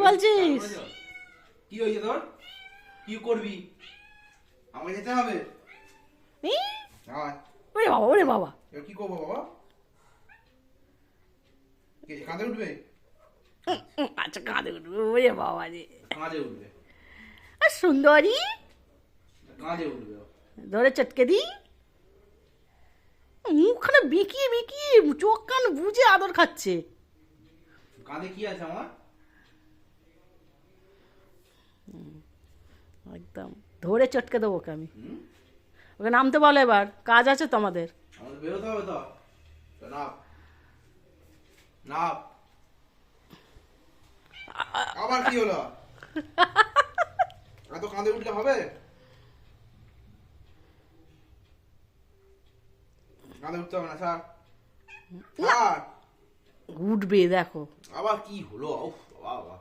বলছিস? কি হয়েছে তোর? কি করবি? আমাকে যেতে হবে। এই, আয়। ওরে বাবা, ওরে বাবা। এবার কি করবো বাবা? কে কাঁধে উঠবে? আচ্ছা, কাঁদে উঠবে, ওরে বাবা রে। কাঁধে উঠবে। আর সুন্দরী, কাঁধে উঠবে। ধরে চটকে দি। মুখখানে বিকিয়ে বিকিয়ে চোখ কান বুঝে আদর খাচ্ছে। কাঁধে কি আছে আমার? একদম ধরে চটকে দেবো ওকে আমি। হুম? ওকে নামতে বলো, এবার কাজ আছে তো আমাদের। আমাদের বেরোতে হবে তো। তো নাপ। নাপ। আবার কি হলো? এত কাঁধে উঠলে হবে? কাঁধে উঠতে হবে না, স্যার। স্যার। উঠবে দেখো। আবার কি হলো? উফ, বাবা বাবা।